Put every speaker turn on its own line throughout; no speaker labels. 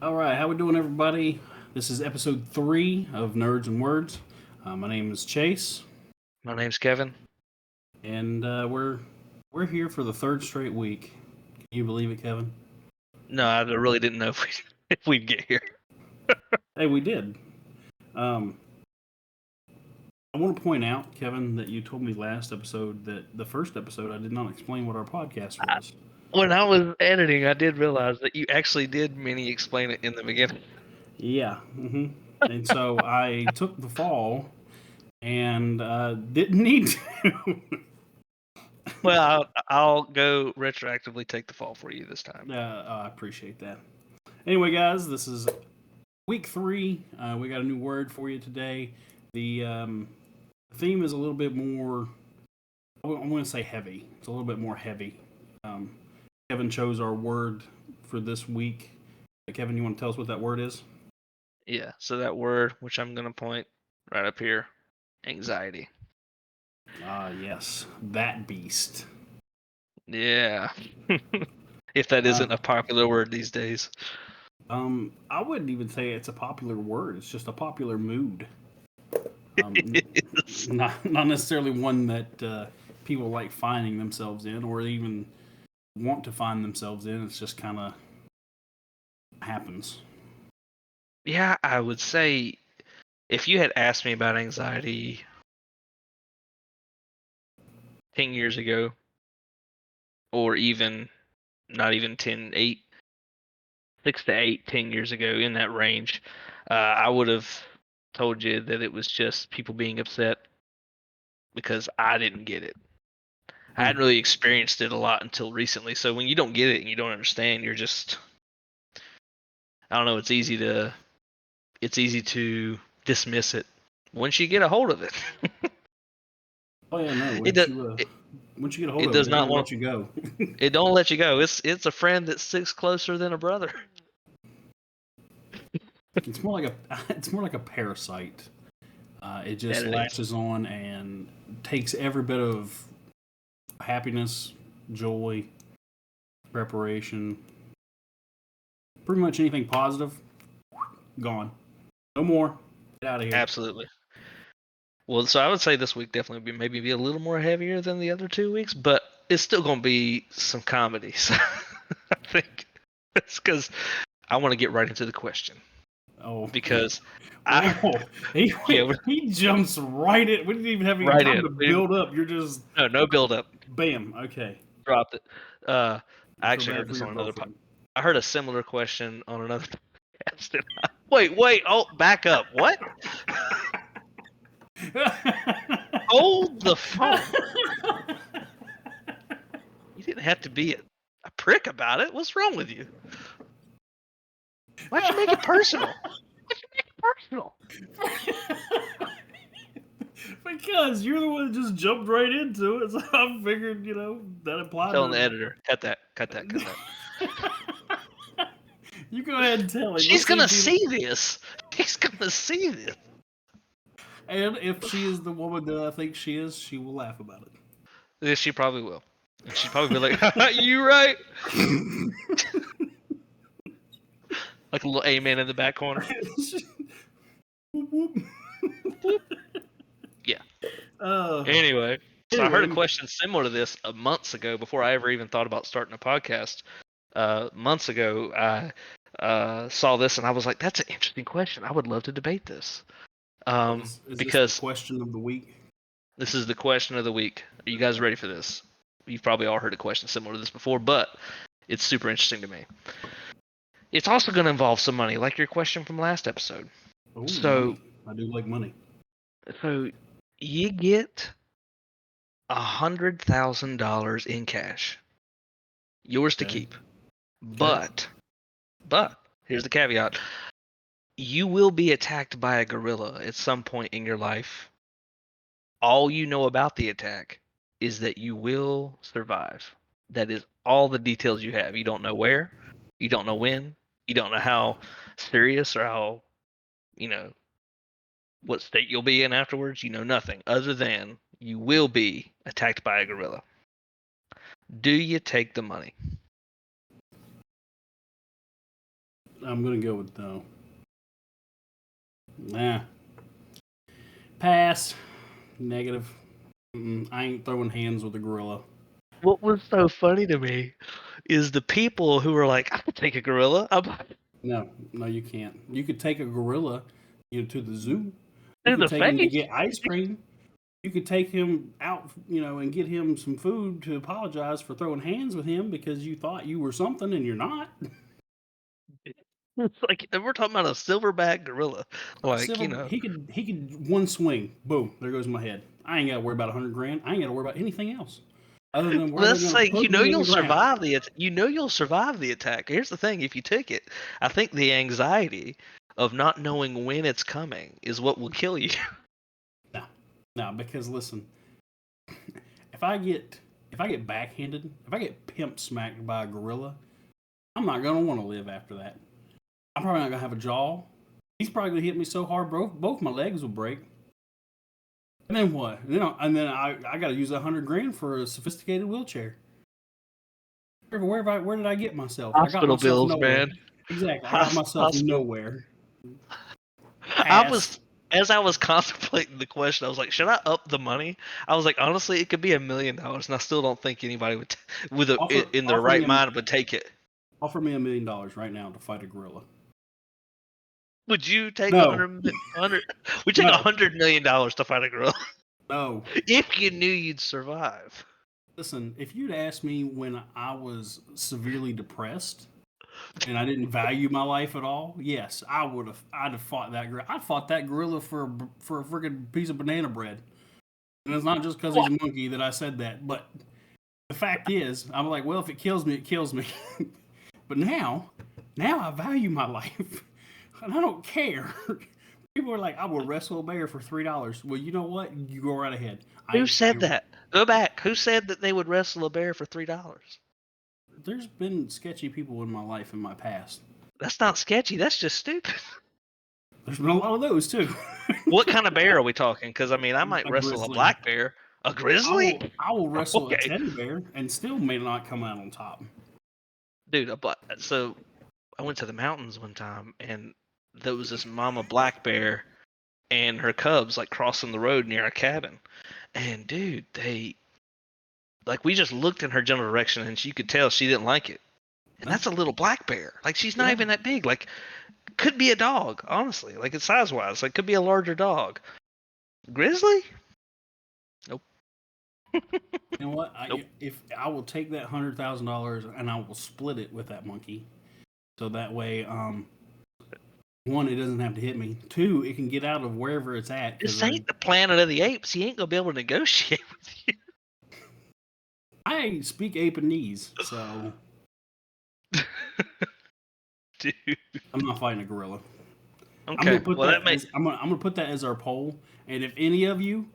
All right, how we doing, everybody? This is episode 3 of Nerds and Words. My name is Chase,
My name's Kevin.
and we're here for the third straight week. Can you believe it, Kevin?
No, I really didn't know if we'd get here.
Hey, we did. Um, I want to point out, Kevin, that you told me last episode that the first episode I did not explain what our podcast was.
When I was editing, I did realize that you actually did mini explain it in the beginning.
Yeah, and so I took the fall and didn't need to.
Well, I'll go retroactively take the fall for you this time.
I appreciate that. Anyway, guys, this is week 3. We got a new word for you today. The theme is a little bit more, I'm going to say heavy. It's a little bit more heavy. Um, Kevin chose our word for this week. Kevin, you want to tell us what that word is?
Yeah, so that word, which I'm going to point right up here, anxiety.
Yes, that beast.
Yeah. If that
Uh,
isn't a popular word these days.
I wouldn't even say it's a popular word. It's just a popular mood.
It is.
Not necessarily one that people like finding themselves in, or even want to find themselves in. It's just kind of happens.
Yeah, I would say if you had asked me about anxiety 10 years ago, or even not even 10, 8, 6 to 8, 10 years ago, in that range, I would have told you that it was just people being upset because I didn't get it. I hadn't really experienced it a lot until recently. So when you don't get it and you don't understand, you're just, I don't know, it's easy to dismiss it once you get a hold of it.
Oh yeah, no.
It does
Once you get a hold
it
of it,
does
it
not
don't
want
let you go.
it don't let you go. It's a friend that sticks closer than a brother.
It's more like a parasite. It
That
just
it is.
latches on and takes every bit of happiness, joy, preparation, pretty much anything positive, gone. No more. Get out of here.
Absolutely. Well, so I would say this week definitely maybe be a little more heavier than the other 2 weeks, but it's still going to be some comedy. So I think it's because I want to get right into the question
Oh,
because I
oh, he
yeah
he jumps right in. We didn't even have any
right
time
in
to build up. You're just
no build up,
bam. Okay,
dropped it.
I
I
feel
actually
bad
heard
for
this
your
on another.
girlfriend.
I heard a similar question on another podcast. Wait, oh, back up. What? Hold the phone. You didn't have to be a prick about it. What's wrong with you? Why'd you make it personal? Why'd you make it personal?
Because you're the one that just jumped right into it, so I figured, that
I'm
applied
telling the
to.
editor, cut that, cut that, cut that.
You go ahead and tell him.
She's
Let's see
gonna
if he.
see this. She's gonna see this.
And if she is the woman that I think she is, she will laugh about
Yeah, she probably will. And she'd probably be like, "You right?"
it.
Like a little amen in the back corner.
Whoop, whoop.
Whoop. Yeah.
uh,
Anyway, so I heard a
anyway,
question similar to this months ago before I ever even thought about starting a podcast. Months ago, I saw this and I was like, "That's an interesting question. I would love to debate this."
is this the
Because
question of the week?
this is the question of the week. Are you guys ready for this? You've probably all heard a question similar to this before, but it's super interesting to me. It's also going to involve some money, like your question from last episode.
Oh,
So,
money. I do like money.
so you get $100,000 in cash, yours to
Okay.
keep.
Okay.
But here's the caveat: you will be attacked by a gorilla at some point in your life. All you know about the attack is that you will survive. That is all the details you have. You don't know where, you don't know when, you don't know how serious or how, you know, what state you'll be in afterwards. You know nothing other than you will be attacked by a gorilla. Do you take the money?
I'm gonna go with no. Nah. Pass. Negative. I ain't throwing hands with a gorilla.
What was so funny to me is the people who were like, I could take a gorilla. I'm like,
No, no, you can't. You could take a gorilla, to the zoo. You
in
could
the
take him to
face.
get ice cream. You could take him out, and get him some food to apologize for throwing hands with him because you thought you were something and you're not.
It's like we're talking about a silverback gorilla. Like,
Silver, he could one swing, boom, there goes my head. I ain't got to worry about 100 grand. I ain't got to worry about anything else other than where they're
let's
going to
say
put me in the ground.
you'll survive the attack. Here's the thing, if you took it, I think the anxiety of not knowing when it's coming is what will kill you.
No, no, because listen, if I get backhanded, if I get pimp smacked by a gorilla, I'm not gonna want to live after that. I'm probably not gonna have a jaw. He's probably gonna hit me so hard, both my legs will break. And then what? I got to use 100 grand for a sophisticated wheelchair. Where did I get myself? I got
Hospital
myself
bills,
nowhere.
man.
Exactly. I got myself
Hospital.
nowhere.
I
Pass.
was as I was contemplating the question, I was like, should I up the money? I was like, honestly, it could be $1 million, and I still don't think anybody would, in their
Offer me
right mind, would take it.
$1 million right now to fight a gorilla.
Would you take
No,
100? Would you take
no,
$100 million to fight a gorilla
no.
if you knew you'd survive?
Listen, if you'd asked me when I was severely depressed and I didn't value my life at all, yes, I would have. I'd have fought that gorilla. I fought that gorilla for a freaking piece of banana bread. And it's not just because he's a monkey that I said that, but the fact is, I'm like, well, if it kills me, it kills me. But now I value my life, and I don't care. People are like, I will wrestle a bear for $3. Well, you know what? You go right ahead.
Who
I
said that? Go back. Who said that they would wrestle a bear for $3?
There's been sketchy people in my life in my past.
That's not sketchy. That's just stupid.
There's been a lot of those too.
What kind of bear are we talking? Because I mean, I might
A
wrestle a
grizzly.
black bear. A
I
grizzly?
will I will wrestle a
Okay,
teddy bear and still may not come out on top.
dude. So I went to the mountains one time, and there was this mama black bear and her cubs like crossing the road near our cabin. And dude, they like we just looked in her general direction, and you could tell she didn't like it. And
No,
that's a little black bear. Like she's not
yeah,
even that big. Like could be a dog, honestly. Like it's size wise, like could be a larger dog. Grizzly? Nope.
you know what?
Nope.
If I will take that $100,000 and I will split it with that monkey, so that way, one, it doesn't have to hit me. Two, it can get out of wherever it's at because
This ain't the Planet of the Apes. He ain't gonna be able to negotiate with you.
I speak Apanese, so
Dude.
I'm not fighting a gorilla.
Okay. Well, that makes.
I'm gonna put that as our poll. And if any of you,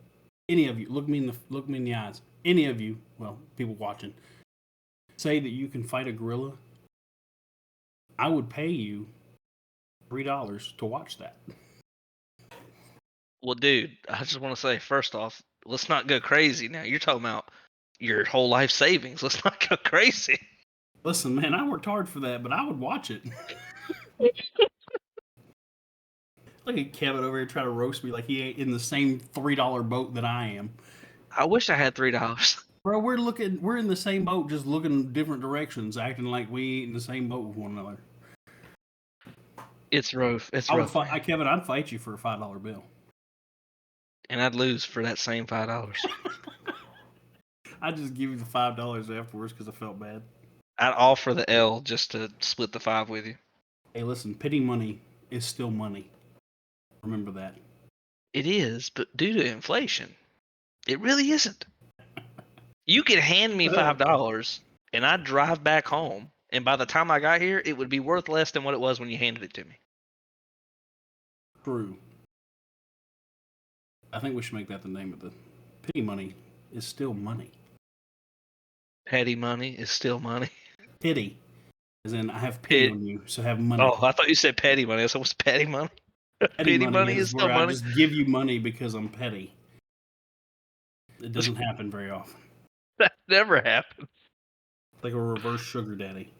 look me in the eyes. Any of you, well, people watching, say that you can fight a gorilla, I would pay you $3 to watch that.
Well, dude, I just want to say first off, let's not go crazy. Now you're talking about your whole life savings. Let's not go crazy.
Listen, man, I worked hard for that, but I would watch it. Look at Kevin over here trying to roast me like he ain't in the same $3 boat that I am.
I wish I had $3.
Bro, we're in the same boat, just looking different directions, acting like we ain't in the same boat with one another.
It's rough. It's
I would
rough,
fight,
man.
Kevin. I'd fight you for a $5 bill.
And I'd lose for that same $5.
I'd just give you the $5 afterwards because I felt bad.
I'd offer the L just to split the 5 with you.
Hey, listen, pity money is still money. Remember that.
It is, but due to inflation, it really isn't. You could hand me $5 and I'd drive back home, and by the time I got here, it would be worth less than what it was when you handed it to me.
True. I think we should make that the name of the pity money is still money.
Petty money is still money.
Pity. As in, I have pity on you, so have money.
Oh, I thought you said petty money. I said, what's petty money?
Petty
Petty money is
is
still
where I
money.
just give you money because I'm petty. It doesn't happen very often.
That never happens.
Like a reverse sugar daddy.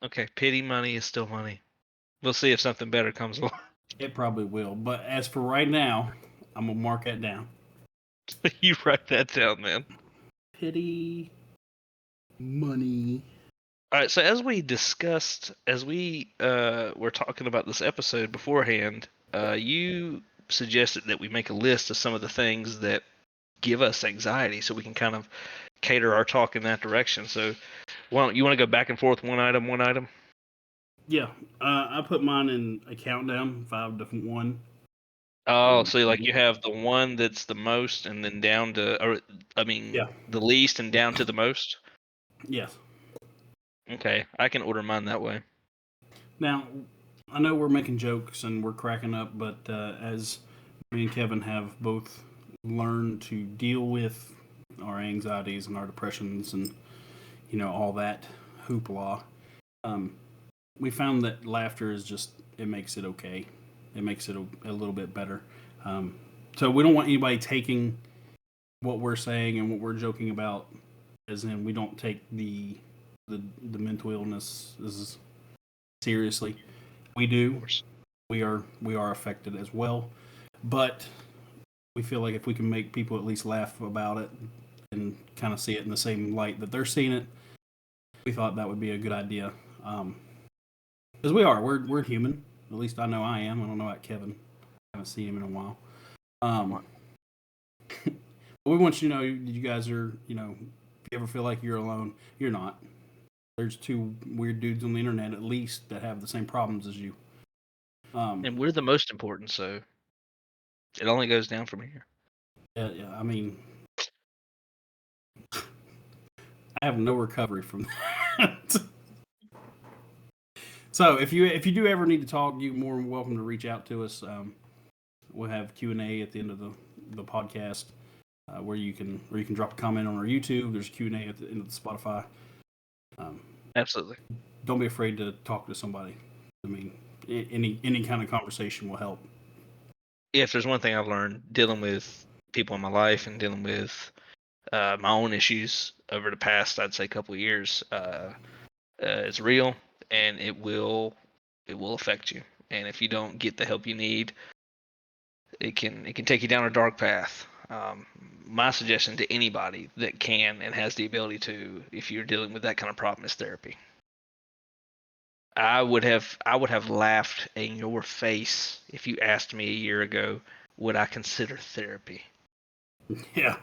Okay, pity money is still money. We'll see if something better comes along.
It probably will. But as for right now, I'm gonna mark that down.
You write that down, man.
Pity, money.
All right. So as we discussed, as we were talking about this episode beforehand, you suggested that we make a list of some of the things that give us anxiety, so we can kind of cater our talk in that direction. So, why don't you want to go back and forth, one item, one item?
Yeah, I put mine in a countdown, 5 to 1.
Oh, so like you have the one that's the most, and then down to, or I mean,
Yeah.
the least and down to the most.
Yes.
Okay, I can order mine that way.
Now, I know we're making jokes and we're cracking up, but as me and Kevin have both learned to deal with our anxieties and our depressions and all that hoopla, um, we found that laughter is just it makes it okay. It makes it a little bit better. Um, so we don't want anybody taking what we're saying and what we're joking about as in we don't take the mental illness as seriously. We
Of
do.
course.
We are affected as well, but we feel like if we can make people at least laugh about it and kind of see it in the same light that they're seeing it, we thought that would be a good idea. Because we're human. At least I know I am. I don't know about Kevin. I haven't seen him in a while. We want you to know you guys are, if you ever feel like you're alone, you're not. There's two weird dudes on the internet at least that have the same problems as you.
And we're the most important, so it only goes down from here.
Yeah, I mean, I have no recovery from that. So if you do ever need to talk, you're more than welcome to reach out to us. We'll have Q&A at the end of the podcast where you can drop a comment on our YouTube. There's Q&A at the end of the Spotify.
Absolutely.
Don't be afraid to talk to somebody. I mean, any kind of conversation will help.
Yeah, if there's one thing I've learned dealing with people in my life and dealing with my own issues over the past, I'd say, couple of years, it's real and it will affect you. And if you don't get the help you need, it can take you down a dark path. My suggestion to anybody that can and has the ability to, if you're dealing with that kind of problem, is therapy. I would have laughed in your face if you asked me a year ago, would I consider therapy?
Yeah.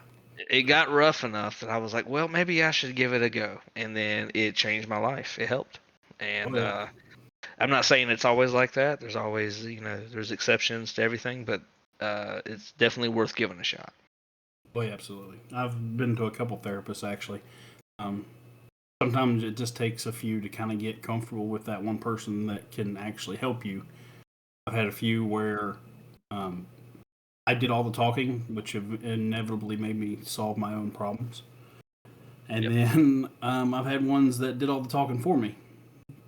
It got rough enough that I was like, well, maybe I should give it a go. And then it changed my life. It helped. And
Oh, yeah.
I'm not saying it's always like that. There's always, there's exceptions to everything, but it's definitely worth giving a shot.
Oh, yeah, absolutely. I've been to a couple therapists actually. Um, Sometimes it just takes a few to kind of get comfortable with that one person that can actually help you. I've had a few where um, I did all the talking, which have inevitably made me solve my own problems. And
Yep.
then I've had ones that did all the talking for me.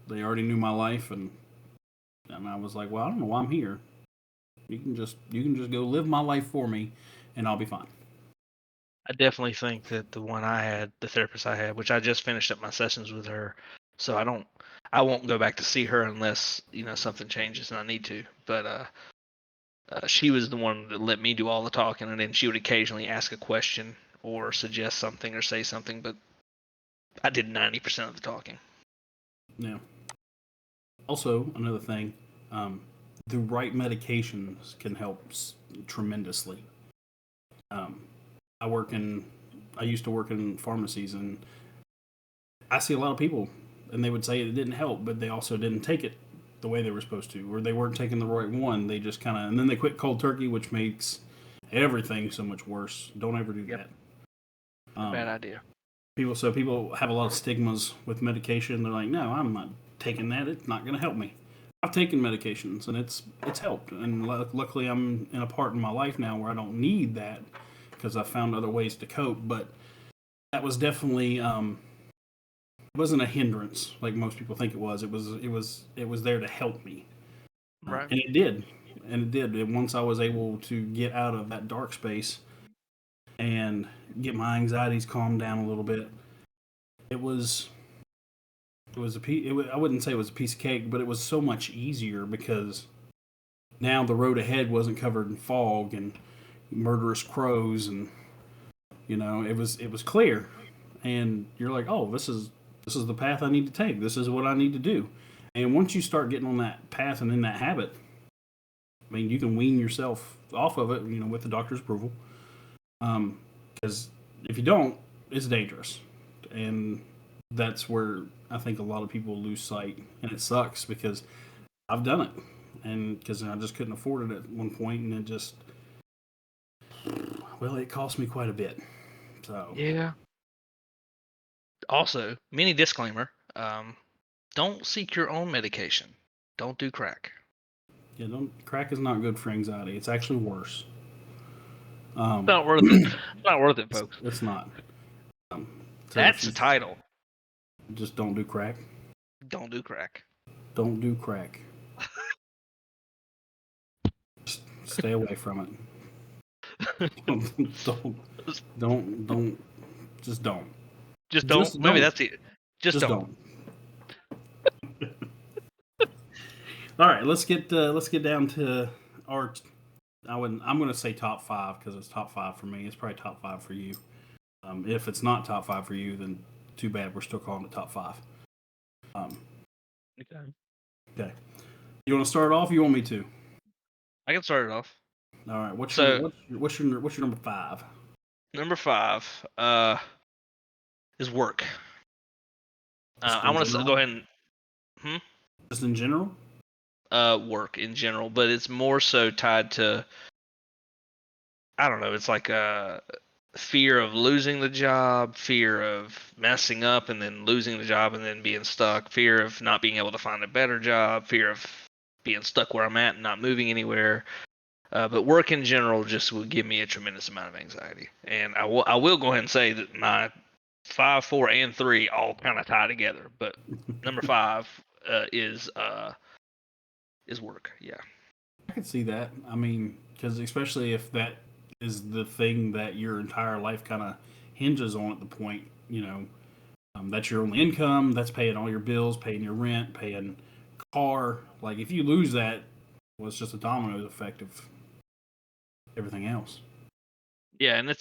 They already knew my life, and I was like, well, I don't know why I'm here. You can just go live my life for me, and I'll be fine.
I definitely think that the therapist I had, which I just finished up my sessions with her, so I won't go back to see her unless something changes and I need to. But she was the one that let me do all the talking, and then she would occasionally ask a question or suggest something or say something, but I did 90% of the talking.
Yeah. Also, another thing, um, the right medications can help tremendously. Um, I work in, I used to work in pharmacies, and I see a lot of people, and they would say it didn't help, but they also didn't take it the way they were supposed to, or they weren't taking the right one. They just kind of, and then they quit cold turkey, which makes everything so much worse. Don't ever do
Yep.
that.
Bad idea.
People have a lot of stigmas with medication. They're like, no, I'm not taking that. It's not going to help me. I've taken medications and it's helped. And luckily, I'm in a part in my life now where I don't need that because I found other ways to cope. But that was definitely it wasn't a hindrance like most people think it was. It was there to help me,
Right.
and it did. And it did. And once I was able to get out of that dark space and get my anxieties calmed down a little bit, it was it was I wouldn't say it was a piece of cake, but it was so much easier because now the road ahead wasn't covered in fog and murderous crows, and it was clear, and you're like, oh, this is the path I need to take. This is what I need to do. And once you start getting on that path and in that habit, I mean, you can wean yourself off of it, with the doctor's approval. Because if you don't, it's dangerous, and that's where I think a lot of people lose sight, and it sucks because I've done it, and because I just couldn't afford it at one point, and it cost me quite a bit. So
Yeah. Also, mini disclaimer: don't seek your own medication. Don't do crack.
yeah, don't crack is not good for anxiety. It's actually worse.
It's not worth it. It's not worth it, folks.
It's not. Um,
That's the title.
Just don't do crack.
Don't do crack.
Don't do crack. Just stay away from it. Don't. Just don't.
Just don't.
Just
Maybe
don't.
that's it. Just don't.
All right, let's get down to our. I'm going to say top 5 because it's top 5 for me. It's probably top 5 for you. If it's not top 5 for you, then too bad. We're still calling it top 5. Okay. You want to start off? Or you want me to?
I can start it off.
All right. What's your number 5?
Number 5 is work. I want to go ahead and
just in general.
Work in general, but it's more so tied to, I don't know. It's like a fear of losing the job, fear of messing up and then losing the job and then being stuck, fear of not being able to find a better job, fear of being stuck where I'm at and not moving anywhere. But work in general just will give me a tremendous amount of anxiety. And I will go ahead and say that my 5, 4, and 3 all kind of tie together. But number 5 is work. Yeah.
I can see that. I mean, because especially if that is the thing that your entire life kind of hinges on at the point, that's your only income, that's paying all your bills, paying your rent, paying car. Like, if you lose that, well, it's just a domino effect of everything else.
Yeah, and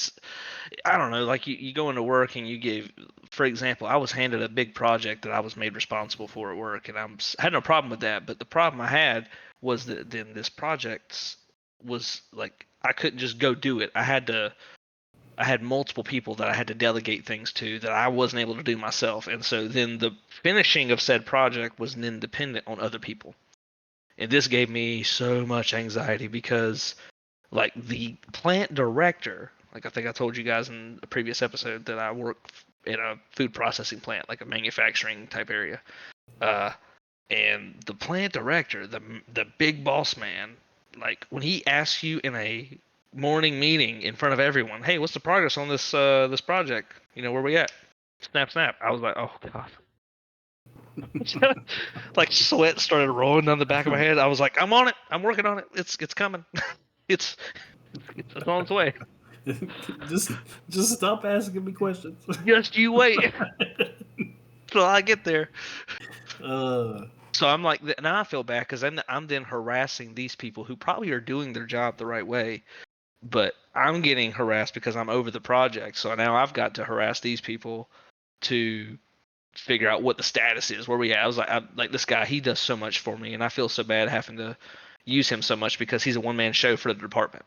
I don't know, like you go into work and for example, I was handed a big project that I was made responsible for at work, and I had no problem with that. But the problem I had was that then this project was like, I couldn't just go do it. I had multiple people that I had to delegate things to that I wasn't able to do myself. And so then the finishing of said project was then dependent on other people. And this gave me so much anxiety because, like, the plant director, like I think I told you guys in a previous episode that I work in a food processing plant, like a manufacturing type area. And the plant director, the big boss man, like when he asks you in a morning meeting in front of everyone, "Hey, what's the progress on this project? Where we at?" Snap, snap. I was like, "Oh God." Like sweat started rolling down the back of my head. I was like, "I'm on it. I'm working on it. It's coming. it's on its way."
just stop asking me questions.
Just you wait till I get there. So I'm like, now I feel bad because I'm then harassing these people who probably are doing their job the right way, but I'm getting harassed because I'm over the project. So now I've got to harass these people to figure out what the status is, where we at. I was like, this guy, he does so much for me, and I feel so bad having to use him so much because he's a one-man show for the department.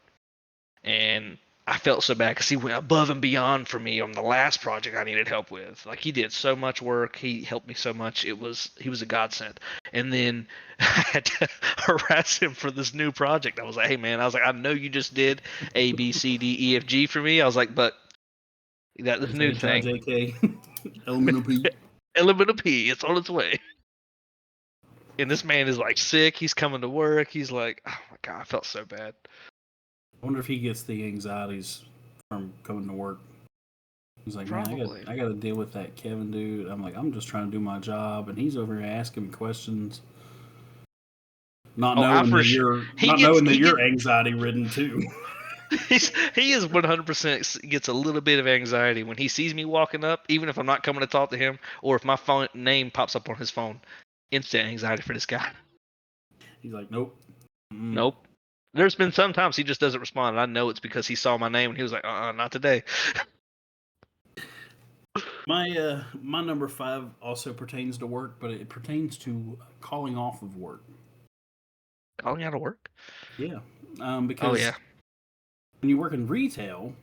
And I felt so bad because he went above and beyond for me on the last project I needed help with. Like, he did so much work. He helped me so much. He was a godsend. And then I had to harass him for this new project. I was like, hey man, I know you just did A, B, C, D, E, F, G for me. I was like, but that this new thing.
JK, elemental P.
Elemental P, it's on its way. And this man is like sick. He's coming to work. He's like, oh my God, I felt so bad.
I wonder if he gets the anxieties from coming to work. He's like, probably. Man, I got to deal with that Kevin dude. I'm like, I'm just trying to do my job, and he's over here asking me questions, not knowing that you're anxiety ridden too.
He is 100% gets a little bit of anxiety when he sees me walking up, even if I'm not coming to talk to him, or if my phone name pops up on his phone. Instant anxiety for this guy.
He's like, nope.
Nope. There's been some times he just doesn't respond, and I know it's because he saw my name and he was like, not today.
My number 5 also pertains to work, but it pertains to calling off of work.
Calling out of work?
Yeah,
Oh
because
yeah.
when you work in retail,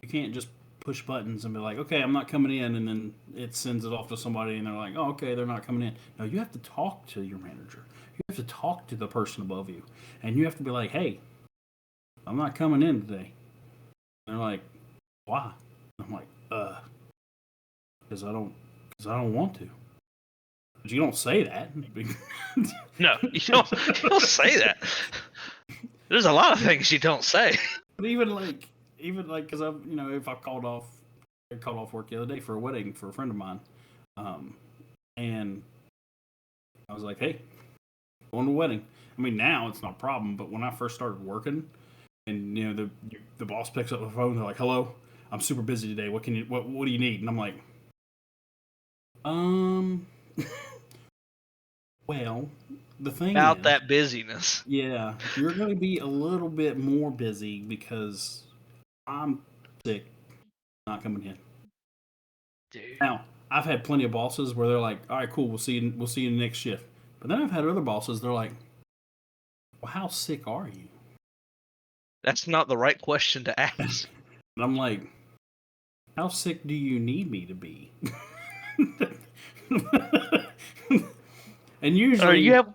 you can't just push buttons and be like, okay, I'm not coming in, and then it sends it off to somebody, and they're like, oh, okay, they're not coming in. No, you have to talk to your manager. You have to talk to the person above you, and you have to be like, hey, I'm not coming in today. And they're like, why? I'm like, because I don't want to. But you don't say that.
No, you don't say that. There's a lot of things you don't say.
But even like, because I've if I called off work the other day for a wedding for a friend of mine, and I was like, hey, going to a wedding. I mean, now it's not a problem, but when I first started working, and the boss picks up the phone, they're like, hello, I'm super busy today. What do you need? And I'm like, um, well, the thing
About
is,
that busyness.
yeah, you're going to be a little bit more busy because I'm sick, not coming in.
Dude.
Now, I've had plenty of bosses where they're like, "All right, cool, we'll see you in the next shift." But then I've had other bosses, they're like, "Well, how sick are you?"
That's not the right question to ask.
And I'm like, "How sick do you need me to be?" And
Or you have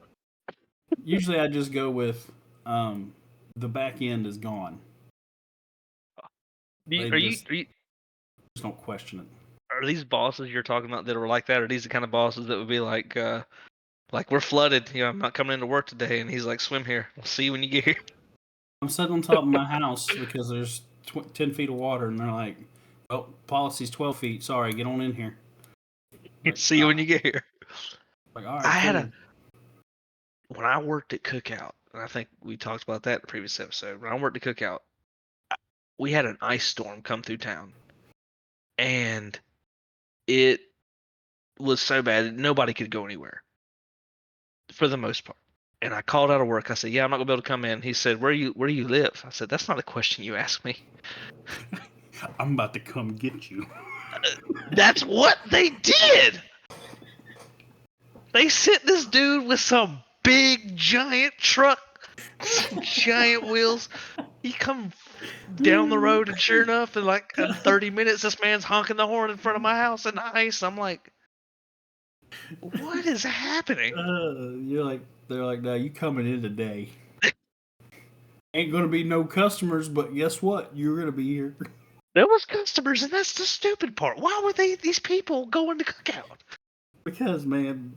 usually I just go with, the back end is gone. They
are you
just don't question it.
are these bosses you're talking about that are like that? Are these the kind of bosses that would be like we're flooded, I'm not coming into work today, and he's like, swim here. We'll see you when you get here.
I'm sitting on top of my house because there's 10 feet of water, and they're like, "Well, policy's 12 feet. Sorry, get on in here." Like,
See you when you get here.
all
I
right,
had
cool.
a when I worked at Cookout, and I think we talked about that in the previous episode. When I worked at Cookout, we had an ice storm come through town, and it was so bad that nobody could go anywhere for the most part. And I called out of work. I said, "Yeah, I'm not gonna be able to come in." He said, Where do you live?" I said, "That's not a question you ask me."
I'm about to come get you.
That's what they did. They sent this dude with some big giant truck, some giant wheels. He come down the road, and sure enough, in like 30 minutes, this man's honking the horn in front of my house in the ice. I'm like, what is happening?
They're like, "Now you coming in today? Ain't gonna be no customers, but guess what? You're gonna be here."
There was customers, and that's the stupid part. Why were these people going to Cookout?
Because man,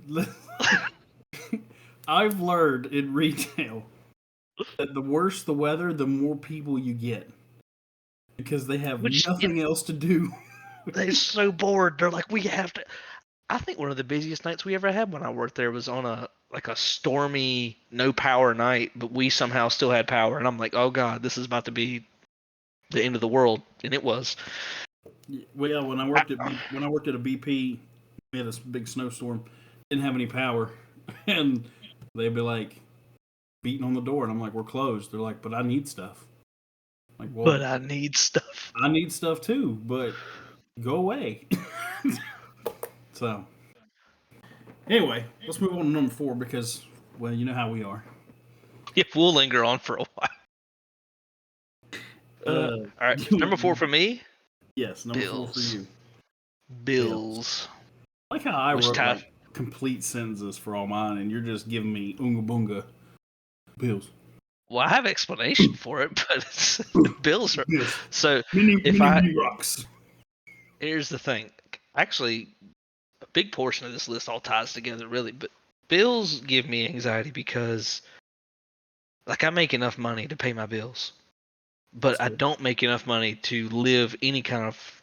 I've learned in retail that the worse the weather, the more people you get because they have
Which
nothing else to do.
they're so bored. They're like, we have to. I think one of the busiest nights we ever had when I worked there was on a stormy, no power night, but we somehow still had power, and I'm like, oh god, this is about to be the end of the world, and it was.
Well, yeah, when I worked at a BP, we had this big snowstorm, didn't have any power, and they'd be like beating on the door, and I'm like, "We're closed." They're like, "But I need stuff." I'm like,
But
well,
I need stuff.
I need stuff too, but go away. So anyway, let's move on to number 4 because, well, you know how we are.
If we'll linger on for a while.
Uh,
All right, number 4 for me,
yes, number 4 for
bills.
you. Bills.
Bills.
I like how I
Which
wrote
Ty?
like complete sentences for all mine, and you're just giving me unga bunga bills.
Well, I have explanation for it, but it's, bills are.
Bills.
So if
Mini
I
me rocks.
here's the thing, actually, a big portion of this list all ties together, really. But bills give me anxiety because, like, I make enough money to pay my bills,
That's
but I
good.
don't make enough money to live any kind of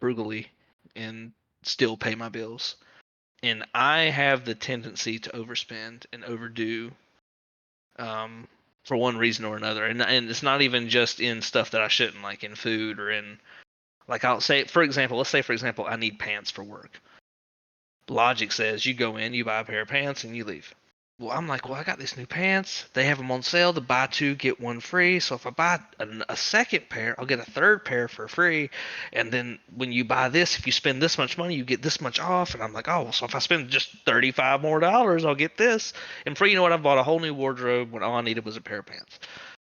frugally and still pay my bills. And I have the tendency to overspend and overdo um, for one reason or another, and it's not even just in stuff that I shouldn't, like in food or in, like I'll say for example, let's say for example I need pants for work. Logic says you go in, you buy a pair of pants, and you leave. Well, I'm like, well, I got these new pants. They have them on sale to buy two, get one free. So if I buy a second pair, I'll get a third pair for free. And then when you buy this, if you spend this much money, you get this much off. And I'm like, oh, so if I spend just $35 more, I'll get this. And for you know what, I bought a whole new wardrobe when all I needed was a pair of pants.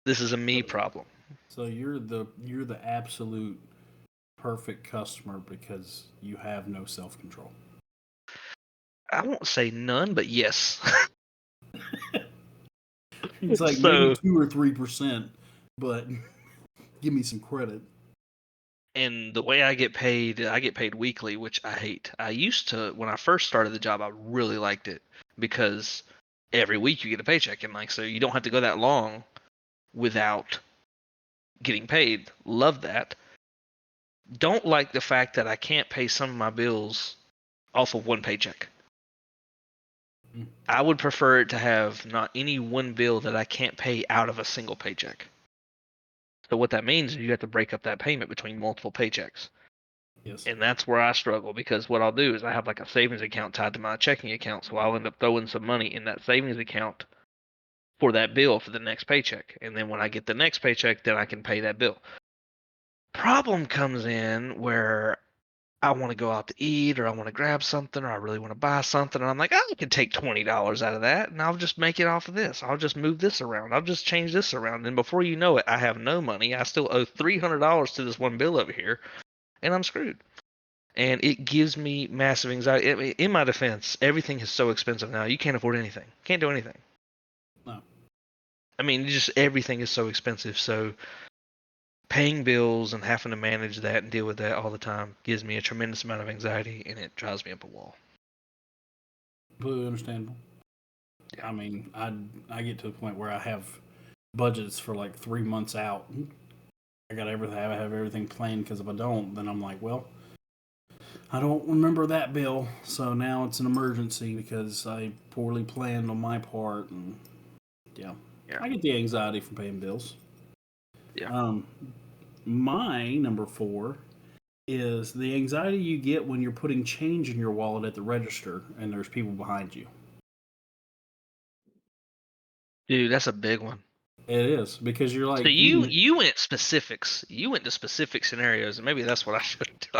This is a me problem.
So you're the absolute perfect customer because you have no self control.
I won't say none, but yes.
It's like maybe 2 or 3%, but give me some credit.
And the way I get paid weekly, which I hate. I used to, when I first started the job, I really liked it because every week you get a paycheck, and like so you don't have to go that long without getting paid. Love that. Don't like the fact that I can't pay some of my bills off of one paycheck. I would prefer it to have not any one bill that I can't pay out of a single paycheck. So what that means is you have to break up that payment between multiple paychecks.
Yes.
And that's where I struggle because what I'll do is I have like a savings account tied to my checking account, so I'll end up throwing some money in that savings account for that bill for the next paycheck. And then when I get the next paycheck, then I can pay that bill. Problem comes in where I want to go out to eat or I want to grab something or I really want to buy something and I'm like, I can take $20 out of that and I'll just make it off of this. I'll just move this around. I'll just change this around. And before you know it, I have no money. I still owe $300 to this one bill over here and I'm screwed. And it gives me massive anxiety. I mean, in my defense, everything is so expensive now. You can't afford anything. Can't do anything.
No.
I mean, just everything is so expensive. So paying bills and having to manage that and deal with that all the time gives me a tremendous amount of anxiety, and it drives me up a wall.
Completely understandable. I mean, I get to the point where I have budgets for like 3 months out. I got everything. I have everything planned because if I don't, then I'm like, well, I don't remember that bill, so now it's an emergency because I poorly planned on my part, and yeah. I get the anxiety from paying bills.
Yeah.
My number 4 is the anxiety you get when you're putting change in your wallet at the register and there's people behind you.
Dude, that's a big one.
It is because you're
So
like
you went specifics. You went to specific scenarios, and maybe that's what I should have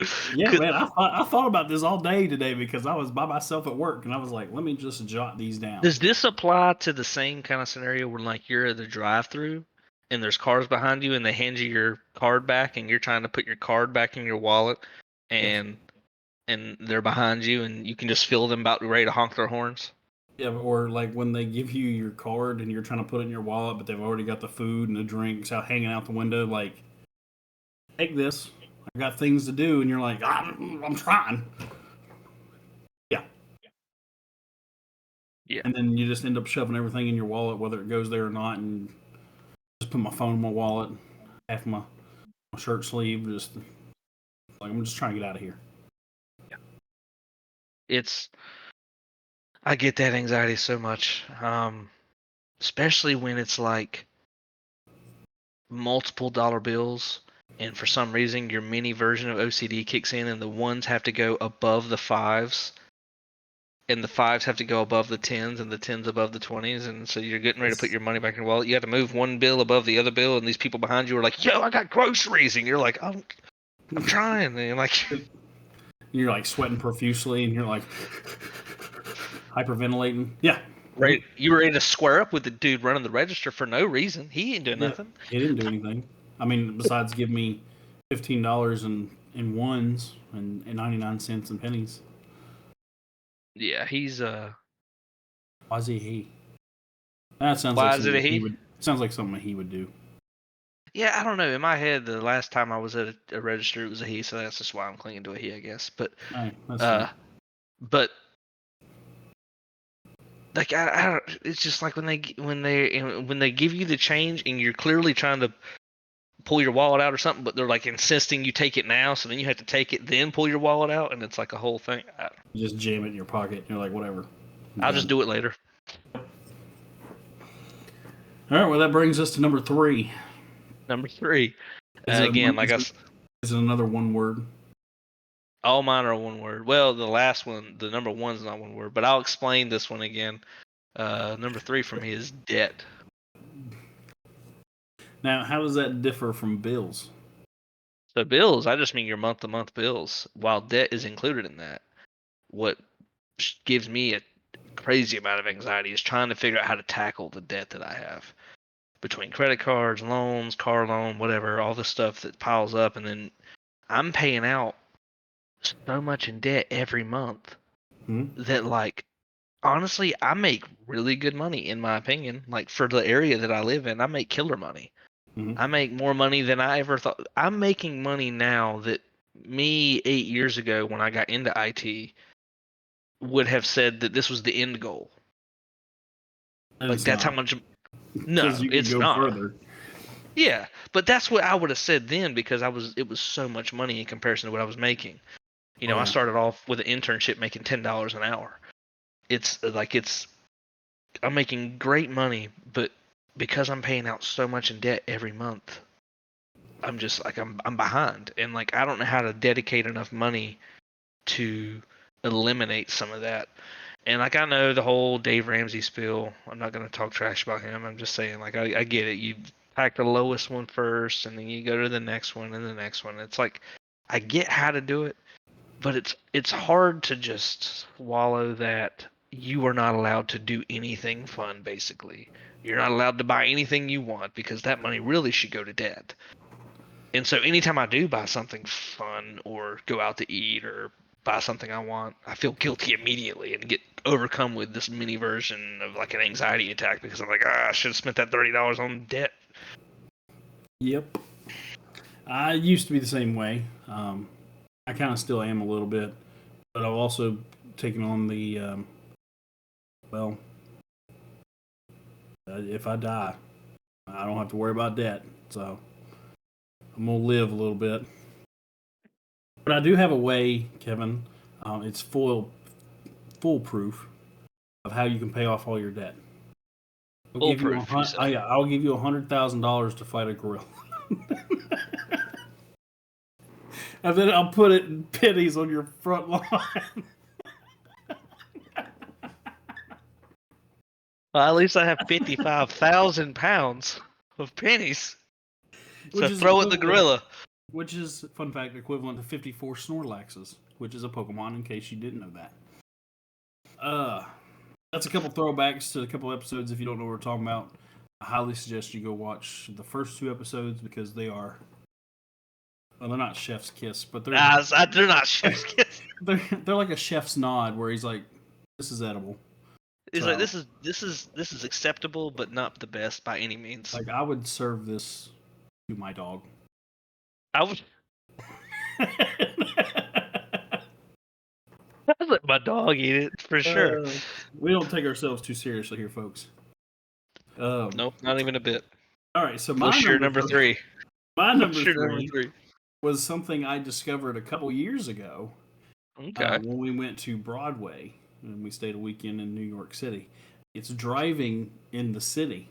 done.
Yeah, man, I thought about this all day today because I was by myself at work and I was like, let me just jot these down.
Does this apply to the same kind of scenario where like you're at the drive-through and there's cars behind you and they hand you your card back and you're trying to put your card back in your wallet and
Yes.
and they're behind you and you can just feel them about ready to honk their horns?
Yeah, or like when they give you your card and you're trying to put it in your wallet, but they've already got the food and the drinks out hanging out the window. Like, take this. I got things to do, and you're like, I'm trying. Yeah.
Yeah.
And then you just end up shoving everything in your wallet, whether it goes there or not, and just put my phone in my wallet, half my shirt sleeve, just like I'm just trying to get out of here.
Yeah. I get that anxiety so much. Especially when it's like multiple dollar bills and for some reason your mini version of OCD kicks in and the ones have to go above the fives and the fives have to go above the tens and the tens above the 20s, and so you're getting ready to put your money back in your wallet. You have to move one bill above the other bill and these people behind you are like, yo, I got groceries, and you're like, I'm trying, and you're like
you're like sweating profusely and you're like hyperventilating. Yeah.
right, you were ready to square up with the dude running the register for no reason. He ain't doing nothing.
He didn't do anything. I mean, besides give me $15 in ones and 99 cents in pennies.
Yeah, he's
Why is he? That sounds like
why is it a
something he
he?
would. Sounds like something he would do.
Yeah, I don't know. In my head, the last time I was at a register, it was a he, so that's just why I'm clinging to a he, I guess. But,
That's
but like I don't. It's just like when they give you the change and you're clearly trying to pull your wallet out or something, but they're like insisting you take it now, so then you have to take it, then pull your wallet out, and it's like a whole thing.
You just jam it in your pocket. And you're like, whatever.
I'll just do it later.
All right, well, that brings us to number 3.
Number 3.
Is it,
Again,
is it another one word?
all mine are one word. Well, the last one, the number 1's not one word, but I'll explain this one again. Number 3 for me is debt.
Now, how does that differ from bills?
So bills, I just mean your month-to-month bills, while debt is included in that. What gives me a crazy amount of anxiety is trying to figure out how to tackle the debt that I have between credit cards, loans, car loan, whatever, all the stuff that piles up, and then I'm paying out so much in debt every month
Hmm?
that, like, honestly, I make really good money in my opinion. Like, for the area that I live in, I make killer money.
Hmm?
I make more money than I ever thought. I'm making money now that me 8 years ago when I got into IT would have said that this was the end goal.
And
Like,
it's
that's how
not,
much.
because
No,
you could
it's
go
not.
further.
Yeah, but that's what I would have said then because it was so much money in comparison to what I was making. You
Oh
know, I
yeah.
started off with an internship making $10 an hour. I'm making great money, but because I'm paying out so much in debt every month, I'm just like I'm behind, and like I don't know how to dedicate enough money to eliminate some of that. And like I know the whole Dave Ramsey spiel. I'm not gonna talk trash about him. I'm just saying like I get it. You pack the lowest one first, and then you go to the next one and the next one. It's like I get how to do it, but it's hard to just swallow that you are not allowed to do anything fun. Basically, you're not allowed to buy anything you want because that money really should go to debt. And so anytime I do buy something fun or go out to eat or buy something I want, I feel guilty immediately and get overcome with this mini version of like an anxiety attack because I'm like, I should have spent that $30 on debt.
Yep. I used to be the same way. I kind of still am a little bit, but I've also taken on the well, if I die, I don't have to worry about debt, so I'm gonna live a little bit. But I do have a way, Kevin. It's foolproof of how you can pay off all your debt.
Foolproof, you say?
I'll give you $100,000 to fight a gorilla, and then I'll put it in pennies on your front lawn.
Well, at least I have 55,000 pounds of pennies. So
which is
throw at the
equivalent.
gorilla.
Which is, fun fact, equivalent to 54 Snorlaxes, which is a Pokemon. In case you didn't know that. Uh, that's a couple throwbacks to a couple episodes. If you don't know what we're talking about, I highly suggest you go watch the first 2 episodes because they are. Well, they're not Chef's Kiss, but
They're not chef's kiss.
they're like a chef's nod where he's like, "This is edible."
It's like
So,
this is acceptable, but not the best by any means.
like, I would serve this to my dog.
I would I'd let my dog eat it for sure.
uh, we don't take ourselves too seriously here, folks. Um,
Nope, not even a bit.
all right, so
What's your number 3?
my
What's
number
your number
three
3?
was something I discovered a couple years ago
Okay.
when we went to Broadway and we stayed a weekend in New York City. It's driving in the city.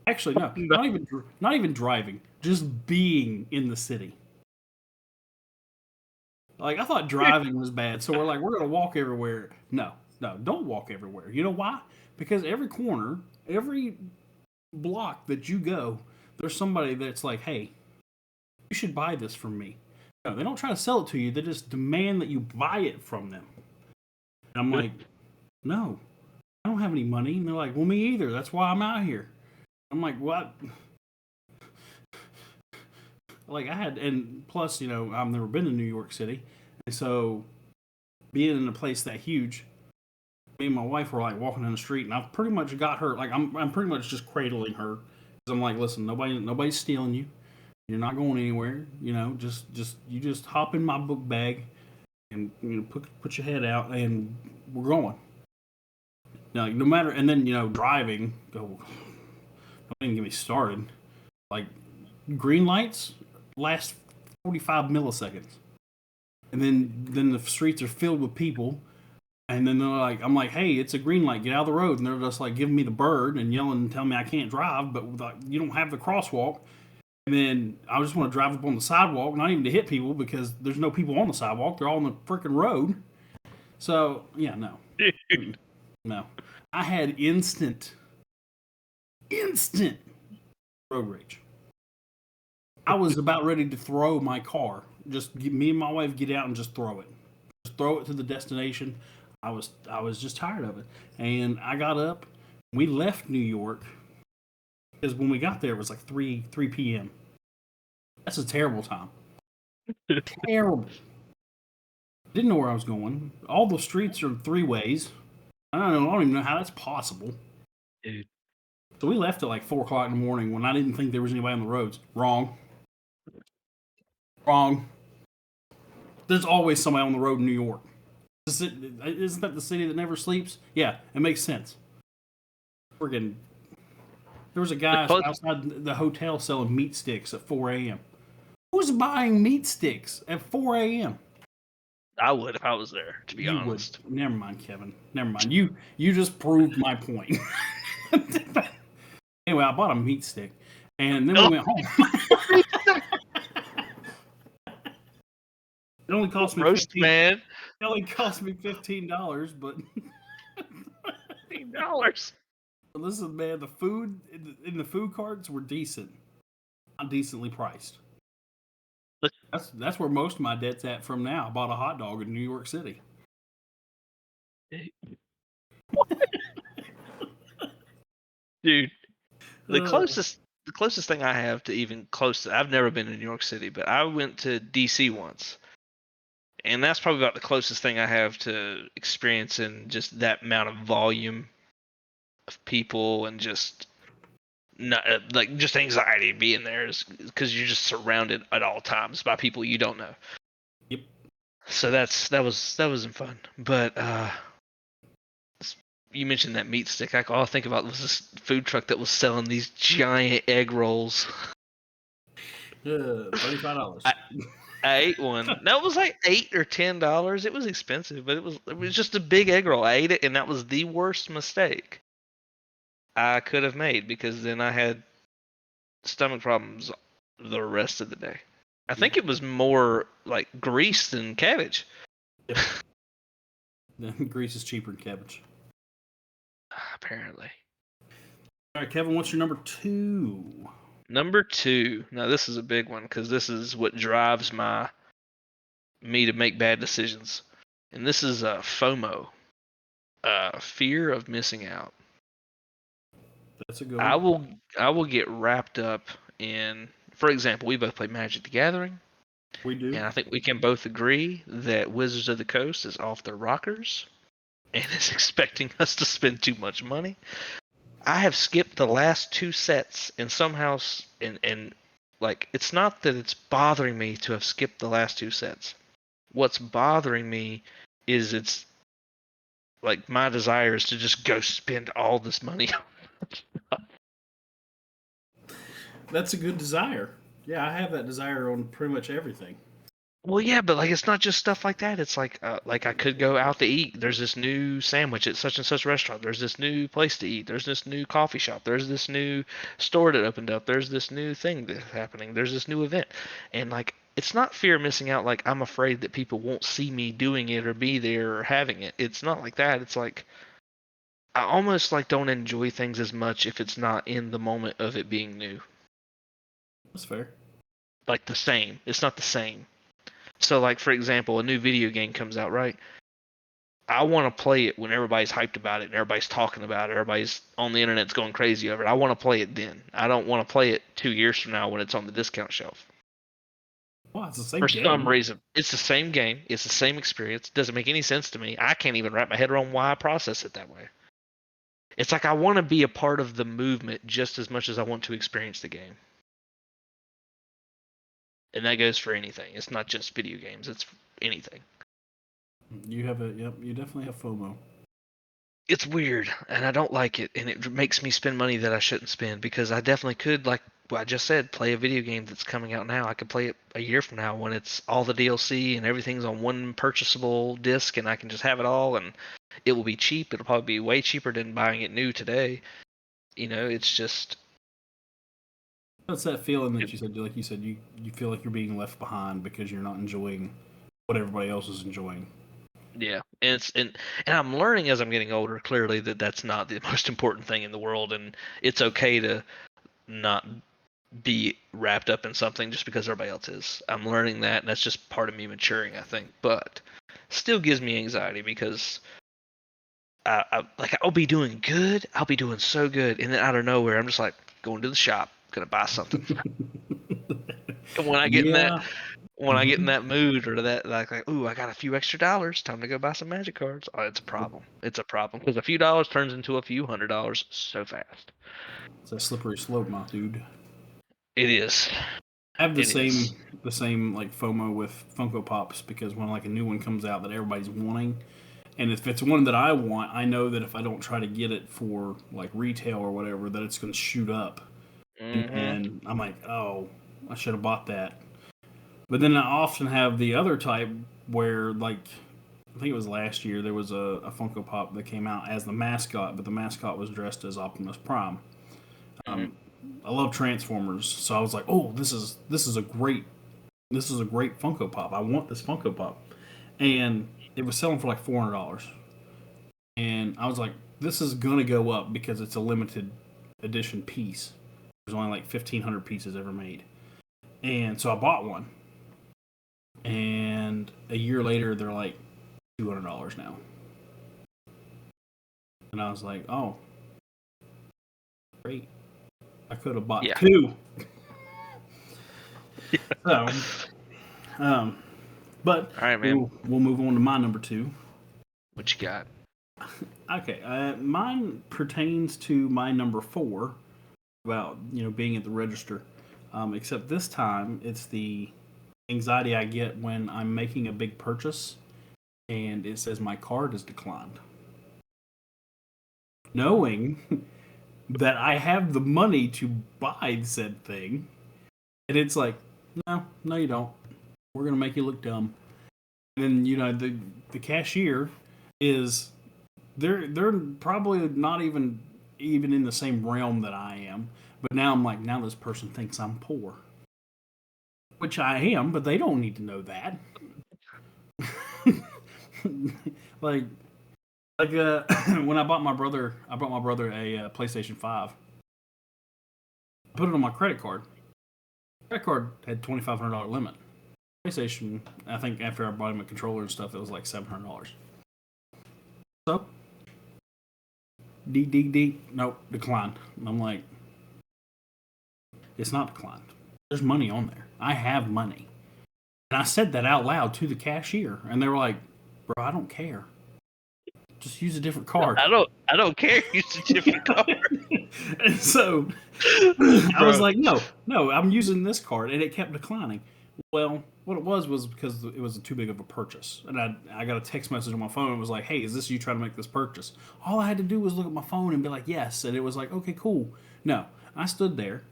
Actually, no,
No.
not even driving, just being in the city. Like I thought driving was bad, so we're gonna walk everywhere. No, no, don't walk everywhere. You know why? Because every corner, every block that you go, there's somebody that's like, "Hey, you should buy this from me." No, they don't try to sell it to you. They just demand that you buy it from them. And I'm like, "No, I don't have any money." And they're like, "Well, me either. That's why I'm out here." I'm like, "What?" Like I had, and plus, I've never been to New York City, and so being in a place that huge, me and my wife were like walking in the street, and I've pretty much got her. Like I'm pretty much just cradling her because I'm like, listen, nobody's stealing you. You're not going anywhere. You just hop in my book bag and put your head out, and we're going. Now, no matter, and then driving. Don't even get me started. Like green lights last 45 milliseconds, and then the streets are filled with people. And then they're like, I'm like, hey, it's a green light, get out of the road. And they're just like giving me the bird and yelling and telling me I can't drive, but like, you don't have the crosswalk. And then I just want to drive up on the sidewalk, not even to hit people because there's no people on the sidewalk. They're all on the freaking road. So, yeah, no. No. I had instant road rage. I was about ready to throw my car. Just me and my wife get out and just throw it. Just throw it to the destination. I was just tired of it. And I got up. We left New York because when we got there it was like 3 p.m. That's a terrible time. Terrible. Didn't know where I was going. All the streets are three ways. I don't even know how that's possible.
Dude.
So we left at like 4 o'clock in the morning when I didn't think there was anybody on the roads. Wrong. Wrong. There's always somebody on the road in New York. Isn't that the city that never sleeps? Yeah, it makes sense. Friggin', there was a
The
guy
close,
outside the hotel selling meat sticks at 4 a.m. Who's buying meat sticks at 4 a.m.?
I would if I was there, to be
You would.
honest.
Never mind, Kevin. Never mind. You just proved my point. Anyway, I bought a meat stick, and then we
Oh,
went home. It only cost me
roast
15.
man,
It only cost me $15, but
$15.
listen, man, the food in the food carts were decent, not decently priced. That's where most of my debt's at from now. I bought a hot dog in New York City.
Dude, the
Uh,
closest the closest thing I have to even close to, I've never been to New York City, but I went to DC once. And that's probably about the closest thing I have to experiencing just that amount of volume of people and just not like just anxiety being there is because you're just surrounded at all times by people you don't know.
yep.
So that wasn't fun. But you mentioned that meat stick. All I think about was this food truck that was selling these giant egg rolls.
$35.
I, I ate one. That was like $8 or $10. It was expensive, but it was just a big egg roll. I ate it, and that was the worst mistake I could have made because then I had stomach problems the rest of the day. I
Yep.
think it was more like grease than cabbage.
Yep. Grease is cheaper than cabbage.
Apparently.
All right, Kevin, what's your number two?
Number two. Now this is a big one because this is what drives me to make bad decisions, and this is FOMO, fear of missing out.
That's a good
I
one.
will I will get wrapped up in, for example, we both play Magic the Gathering,
We do.
and I think we can both agree that Wizards of the Coast is off their rockers and is expecting us to spend too much money. I have skipped the last two sets and somehow and like it's not that it's bothering me to have skipped the last two sets. What's bothering me is it's like my desire is to just go spend all this money.
That's a good desire. Yeah, I have that desire on pretty much everything.
Well, yeah, but like it's not just stuff like that. It's like I could go out to eat. There's this new sandwich at such and such restaurant. There's this new place to eat. There's this new coffee shop. There's this new store that opened up. There's this new thing that's happening. There's this new event. And like it's not fear of missing out like I'm afraid that people won't see me doing it or be there or having it. It's not like that. It's like I almost like don't enjoy things as much if it's not in the moment of it being new.
That's fair.
Like the same. It's not the same. So like for example, a new video game comes out, right? I want to play it when everybody's hyped about it and everybody's talking about it. Everybody's on the internet's going crazy over it. I want to play it then. I don't want to play it 2 years from now when it's on the discount shelf.
Well, it's the
For
same
some
game.
reason, it's the same game. It's the same experience. It doesn't make any sense to me. I can't even wrap my head around why I process it that way. It's like I want to be a part of the movement just as much as I want to experience the game. And that goes for anything. It's not just video games. It's anything.
Yep, you definitely have FOMO.
It's weird and I don't like it, and it makes me spend money that I shouldn't spend because I definitely could, like I just said, play a video game that's coming out now. I could play it a year from now when it's all the DLC and everything's on one purchasable disc and I can just have it all, and It will be cheap. It'll probably be way cheaper than buying it new today. It's just.
That's that feeling that you said, you feel like you're being left behind because you're not enjoying what everybody else is enjoying.
Yeah, and I'm learning as I'm getting older, clearly, that that's not the most important thing in the world, and it's okay to not be wrapped up in something just because everybody else is. I'm learning that, and that's just part of me maturing, I think. But still gives me anxiety because I'll be doing good, I'll be doing so good, and then out of nowhere, I'm just like going to the shop, gonna buy something. And when I get in that
Yeah.
when I get in that mood or that like, ooh, I got a few extra dollars, time to go buy some magic cards. Oh, it's a problem. It's a problem because a few dollars turns into a few $100 so fast.
It's a slippery slope, my dude.
It is.
I have the
It
same
is.
the same like FOMO with Funko Pops because when like a new one comes out that everybody's wanting, and if it's one that I want, I know that if I don't try to get it for like retail or whatever, that it's going to shoot up,
Mm-hmm.
and I'm like, oh, I should have bought that. But then I often have the other type where like I think it was last year there was a Funko Pop that came out as the mascot, but the mascot was dressed as Optimus Prime.
Mm-hmm.
I love Transformers, so I was like, oh, this is a great Funko Pop. I want this Funko Pop, and it was selling for like $400, and I was like, this is gonna go up because it's a limited edition piece. There's only like 1,500 pieces ever made, and so I bought one, and a year later they're like $200 now, and I was like, oh, great, I could have bought
Yeah.
two. So, um, but
All right, man.
we'll move on to my number two.
What you got?
Okay, mine pertains to my number four about being at the register, except this time it's the anxiety I get when I'm making a big purchase and it says my card is declined, knowing that I have the money to buy said thing, and it's like, no, no, you don't. We're gonna make you look dumb. And then the cashier is they're probably not even in the same realm that I am. But now I'm like, now this person thinks I'm poor, which I am, but they don't need to know that. like when I bought my brother a PlayStation 5. I put it on my credit card. Credit card had $2,500 limit. PlayStation, I think after I bought him a controller and stuff, it was like $700. So D, nope, declined. I'm like, it's not declined. There's money on there. I have money. And I said that out loud to the cashier, and they were like, "Bro, I don't care. Just use a different card."
I don't care. Use a different card,
And so I was
bro.
like, "No, I'm using this card," and it kept declining. Well, what it was because it was too big of a purchase, and I got a text message on my phone. It was like, "Hey, is this you trying to make this purchase?" All I had to do was look at my phone and be like, "Yes," and it was like, "Okay, cool." No, I stood there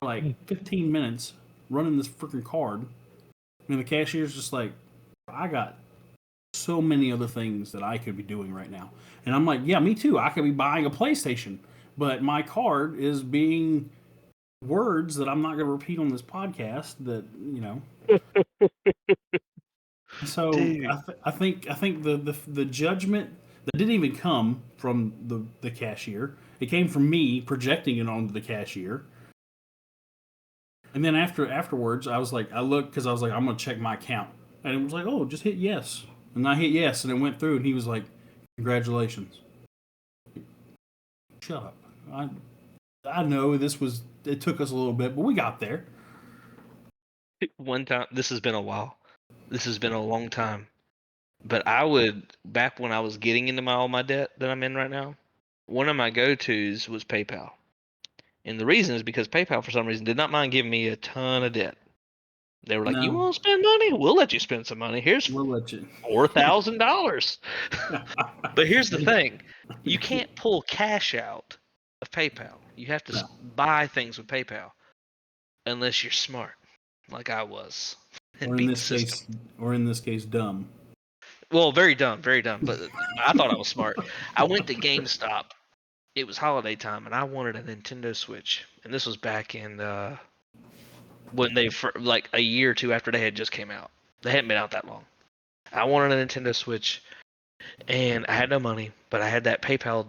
for like 15 minutes running this freaking card, and the cashier's just like, "I got so many other things that I could be doing right now," and I'm like, "Yeah, me too. I could be buying a PlayStation, but my card is being words that I'm not going to repeat on this podcast that so
Dude.
I think the judgment that didn't even come from the cashier. It came from me projecting it onto the cashier. And then afterwards, I was like, I looked because I was like, I'm gonna check my account, and it was like, oh, just hit yes, and I hit yes, and it went through, and he was like, congratulations. Shut up. I know it took us a little bit, but we got there.
One time, this has been a while. This has been a long time. But I would, back when I was getting into all my debt that I'm in right now, one of my go-tos was PayPal. And the reason is because PayPal, for some reason, did not mind giving me a ton of debt. They were like, "You
No,
want to spend money? We'll let you spend some money. Here's
we'll let you.
$4,000." But here's the thing: you can't pull cash out of PayPal. You have to
No,
buy things with PayPal unless you're smart, like I was, and
or in
beat the
this
system.
case, or in this case, dumb.
Well, very dumb, very dumb. But I thought I was smart. I went to GameStop. It was holiday time, and I wanted a Nintendo Switch. And this was back in when like a year or two after they had just came out. They hadn't been out that long. I wanted a Nintendo Switch, and I had no money, but I had that PayPal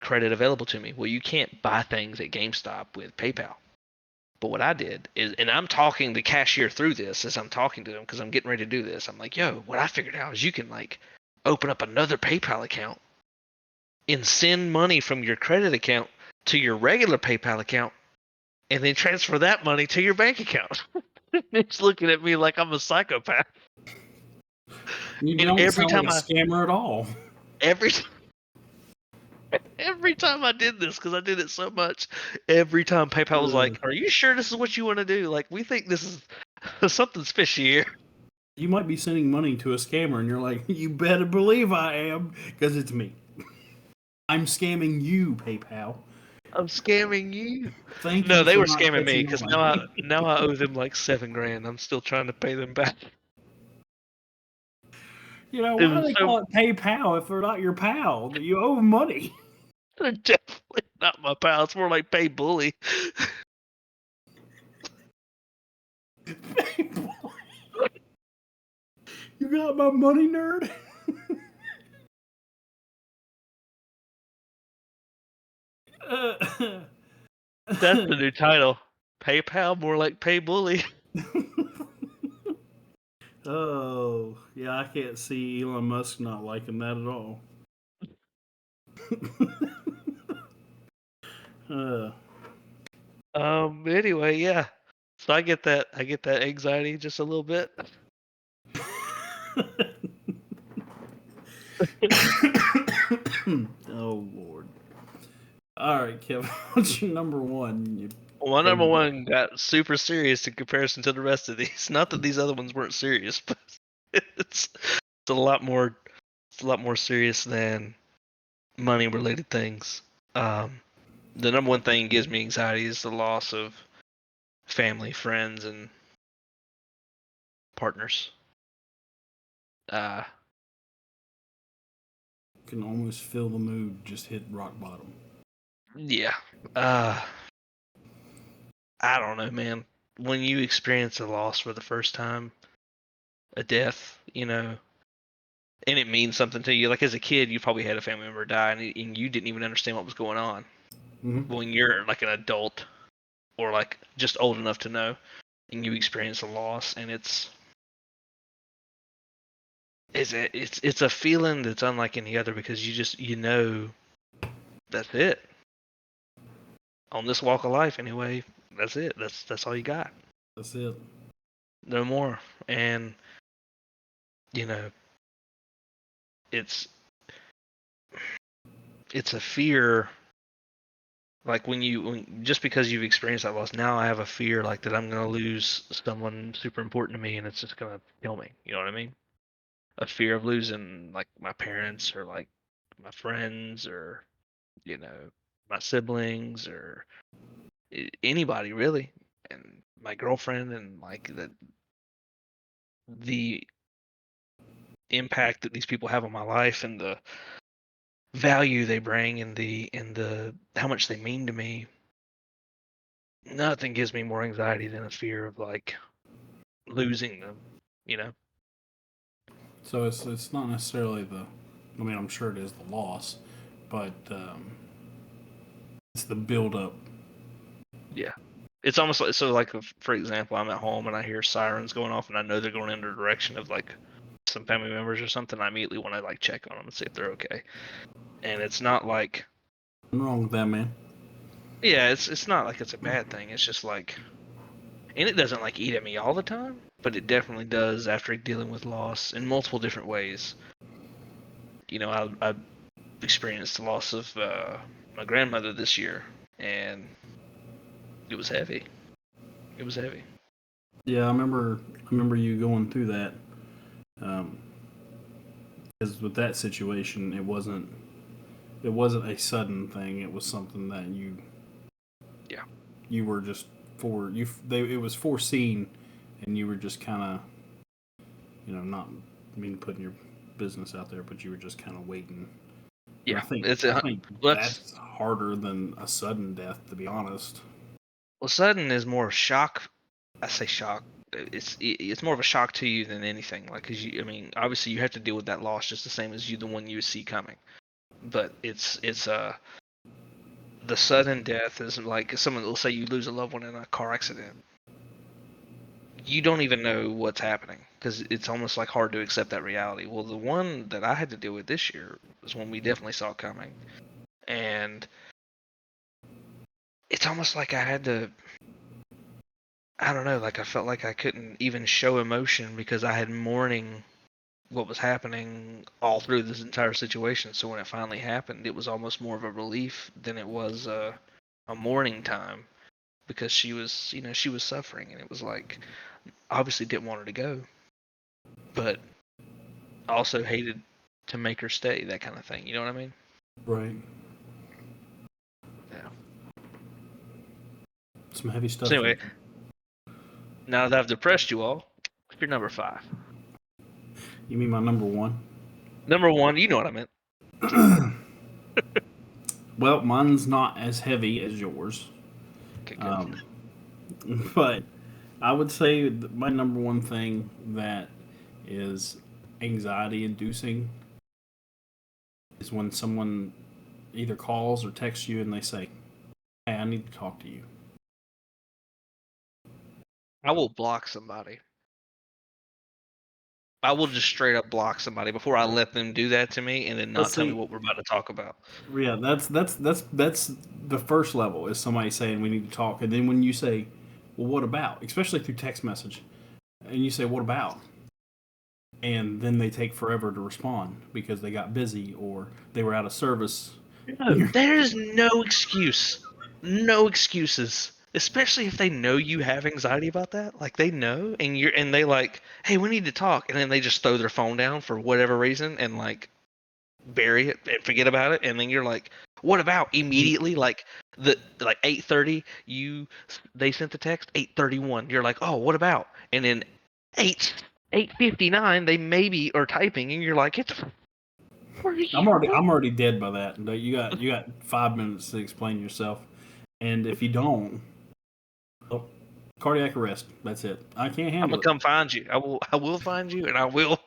credit available to me. Well, you can't buy things at GameStop with PayPal. But what I did is, and I'm talking the cashier through this as I'm talking to them because I'm getting ready to do this. I'm like, yo, what I figured out is you can like open up another PayPal account and send money from your credit account to your regular PayPal account and then transfer that money to your bank account. It's looking at me like I'm a psychopath.
You
And
don't sound like a scammer at all.
every every time I did this, because I did it so much, every time PayPal was like, "Are you sure this is what you want to do? Like, we think this is something's fishy here."
You might be sending money to a scammer, and you're like, you better believe I am, because it's me. I'm scamming you, PayPal.
I'm scamming you.
Thank
No,
you
they
for
were
not
scamming me
catching
because
on.
now I owe them like $7,000. I'm still trying to pay them back.
You know,
It
why do
was
they
so
call it PayPal if they're not your pal? You owe them money.
they're definitely not my pal. It's more like pay bully.
You got my money, nerd?
That's the new title. PayPal, more like pay bully.
Oh, yeah, I can't see Elon Musk not liking that at all. uh,
Anyway, yeah. So I get that anxiety just a little bit.
oh, Lord. All right, Kevin, what's your number one? You
Well, my number
crazy.
one got super serious in comparison to the rest of these. Not that these other ones weren't serious, but it's a lot more serious than money related things. The number one thing that gives me anxiety is the loss of family, friends, and partners. Uh,
Can almost feel the mood just hit rock bottom.
yeah. Uh, I don't know, man. When you experience a loss for the first time, a death, and it means something to you. Like as a kid, you probably had a family member die, and you didn't even understand what was going on.
Mm-hmm.
When you're like an adult or like just old enough to know, and you experience a loss, and it's a feeling that's unlike any other because you know that's it on this walk of life anyway. That's it. That's all you got.
That's it.
No more. And you know, it's it's a fear. Like just because you've experienced that loss, now I have a fear like that I'm gonna lose someone super important to me, and it's just gonna kill me. You know what I mean? A fear of losing like my parents or like my friends or you know my siblings or anybody really, and my girlfriend and like the impact that these people have on my life and the value they bring and the how much they mean to me. Nothing gives me more anxiety than a fear of like losing them, you know?
So it's not necessarily the. I mean, I'm sure it is the loss, but it's the build up.
Yeah. It's almost like so like for example, I'm at home and I hear sirens going off and I know they're going in the direction of like some family members or something. I immediately want to like check on them and see if they're okay. And it's not like
Nothing wrong with that, man.
yeah, it's not like it's a bad thing. It's just like and it doesn't like eat at me all the time, but it definitely does after dealing with loss in multiple different ways. I experienced the loss of my grandmother this year, and it was heavy. It was heavy.
Yeah, I remember. I remember you going through that. Um, because with that situation, it wasn't. It wasn't a sudden thing. It was something that
Yeah.
you were just for you. It was foreseen, and you were just kind of, not. mean putting your business out there, but you were just kind of waiting. And
Yeah,
I think
well,
that's harder than a sudden death, to be honest.
well, sudden is more shock. I say shock. It's more of a shock to you than anything. Like, cause I mean, obviously you have to deal with that loss just the same as the one you see coming. But it's the sudden death is like someone will say you lose a loved one in a car accident. You don't even know what's happening because it's almost like hard to accept that reality. Well, the one that I had to deal with this year was one we definitely saw coming, and it's almost like I had to. I don't know, like I felt like I couldn't even show emotion because I had mourning what was happening all through this entire situation. So when it finally happened, it was almost more of a relief than it was a mourning time because she was, she was suffering, and it was like obviously didn't want her to go, but also hated to make her stay, that kind of thing. You know what I mean?
Right.
Yeah.
Some heavy
So
stuff there.
anyway, now that I've depressed you all, what's your number 5?
You mean my number one?
Number 1, you know what I meant.
Well, mine's not as heavy as yours.
Okay, good.
Um, but I would say my number one thing that is anxiety inducing is when someone either calls or texts you and they say, "Hey, I need to talk to you."
I will block somebody. I will just straight up block somebody before I let them do that to me and then
Let's
not tell me
see.
what we're about to talk about.
Yeah, that's the first level is somebody saying we need to talk, and then when you say, "Well, what about?" Especially through text message, and you say, "What about?" and then they take forever to respond because they got busy or they were out of service.
No, there's no excuse. No excuses. Especially if they know you have anxiety about that. Like they know and they like, hey, we need to talk, and then they just throw their phone down for whatever reason and like bury it and forget about it, and then you're like, what about immediately like the like 8:30 they sent the text 8:31 you're like, oh, what about? And then 8:59 they maybe are typing and you're like, it's where are you what?
I'm already dead by that. You got 5 minutes to explain yourself, and if you don't, oh, cardiac arrest. That's it. I can't
I'm
handle
gonna
it.
come find you. I will find you and I will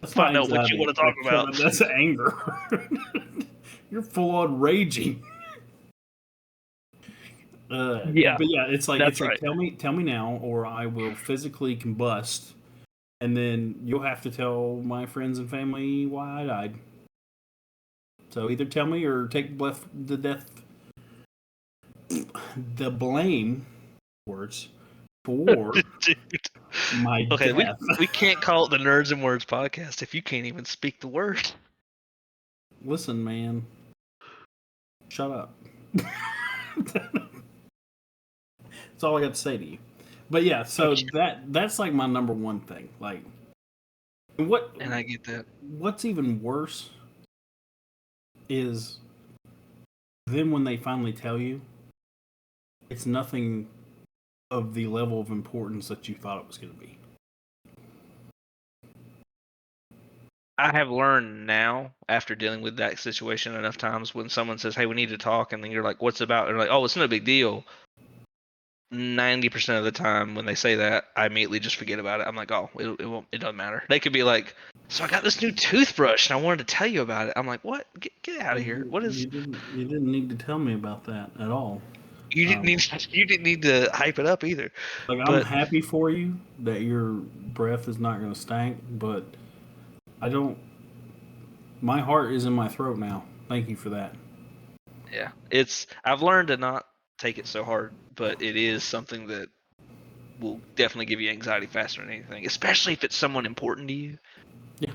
That's not
find out what you
anxiety,
want to talk about.
Kevin. That's anger. You're full on raging.
Yeah,
But yeah,
that's
it's like
right.
tell me now, or I will physically combust, and then you'll have to tell my friends and family why I died. So either tell me or take the death, the blame words for
Dude.
my
Okay, we
death.
we can't call it the Nerds and Words podcast if you can't even speak the word.
Listen, man, shut up. That's all I got to say to you. But yeah, so
Okay.
that's like my number one thing. Like, what
And I get that.
what's even worse is then when they finally tell you, it's nothing of the level of importance that you thought it was going to be.
I have learned now after dealing with that situation enough times when someone says, "Hey, we need to talk," and then you're like, "What's it about?" And they're like, "Oh, it's no big deal." 90% of the time when they say that, I immediately just forget about it. I'm like, "Oh, it doesn't matter." They could be like, "So I got this new toothbrush and I wanted to tell you about it." I'm like, "What? Get out of here. What is
You didn't need to tell me about that at all.
you didn't
Um,
need you didn't need to hype it up either."
like I'm
But
happy for you that your breath is not going to stank, but I don't. My heart is in my throat now. Thank you for that.
yeah, I've learned to not take it so hard, but it is something that will definitely give you anxiety faster than anything, especially if it's someone important to you,
Yeah.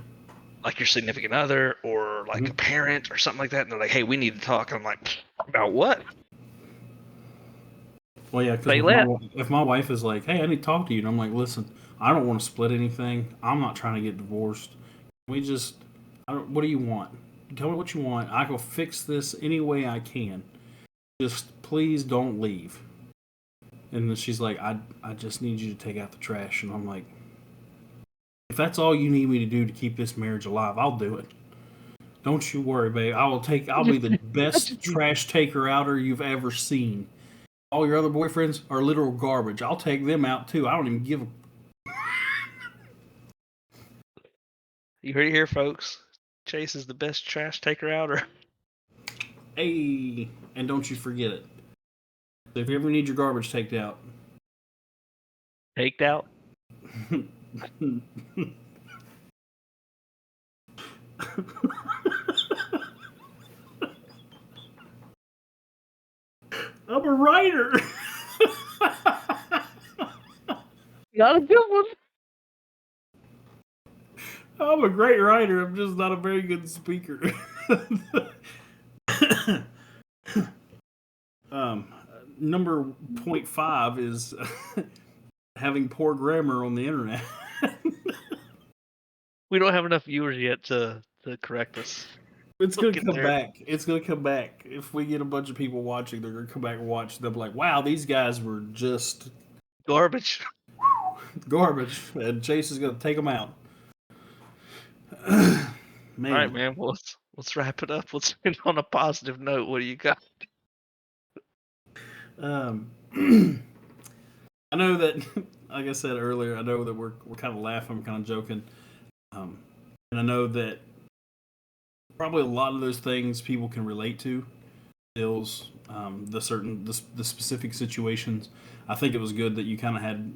like your significant other or like a
Mhm.
parent or something like that. And they're like, "Hey, we need to talk." And I'm like, "About what?"
Well, yeah, because
Say less.
if my wife is like, "Hey, I need to talk to you," and I'm like, "Listen, I don't want to split anything. I'm not trying to get divorced. We just, what do you want? Tell me what you want. I will fix this any way I can. Just please don't leave." And then she's like, I just need you to take out the trash," and I'm like, If that's all you need me to do to keep this marriage alive, I'll do it. Don't you worry, babe. I'll be the best trash taker outer you've ever seen. All your other boyfriends are literal garbage. I'll take them out too. I don't even give a.
You heard it here, folks. Chaise is the best trash taker outer.
Hey, and don't you forget it. If you ever need your garbage taken out,
Taked out?
I'm a writer.
Not a good one.
I'm a great writer. I'm just not a very good speaker. Number 0.5 is having poor grammar on the internet.
We don't have enough viewers yet to correct us.
It's
We'll
gonna
get
come
there.
back. It's gonna come back. If we get a bunch of people watching, they're gonna come back and watch. They'll be like, "Wow, these guys were just
Garbage.
garbage," and Chase is gonna take them out. Man.
All right, man. Well, let's wrap it up. Let's end on a positive note. What do you got?
I know that, like I said earlier, I know that we're kind of laughing, we're kind of joking, and I know that probably a lot of those things people can relate to, bills, the specific situations. I think it was good that you kind of had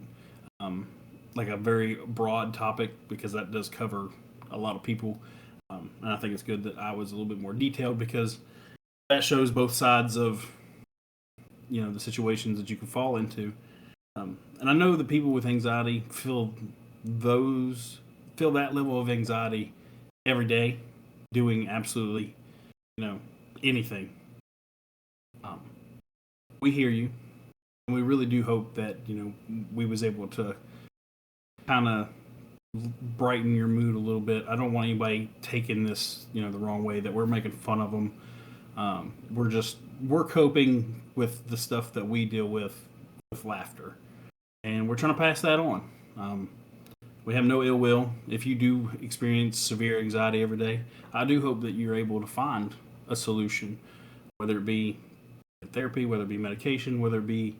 like a very broad topic because that does cover a lot of people, and I think it's good that I was a little bit more detailed because that shows both sides of the situations that you can fall into. And I know that people with anxiety feel that level of anxiety every day, doing absolutely anything. We hear you, and we really do hope that we was able to kind of brighten your mood a little bit. I don't want anybody taking this the wrong way that we're making fun of them. We're coping with the stuff that we deal with laughter, and we're trying to pass that on. We have no ill will. If you do experience severe anxiety every day, I do hope that you're able to find a solution, whether it be therapy, whether it be medication, whether it be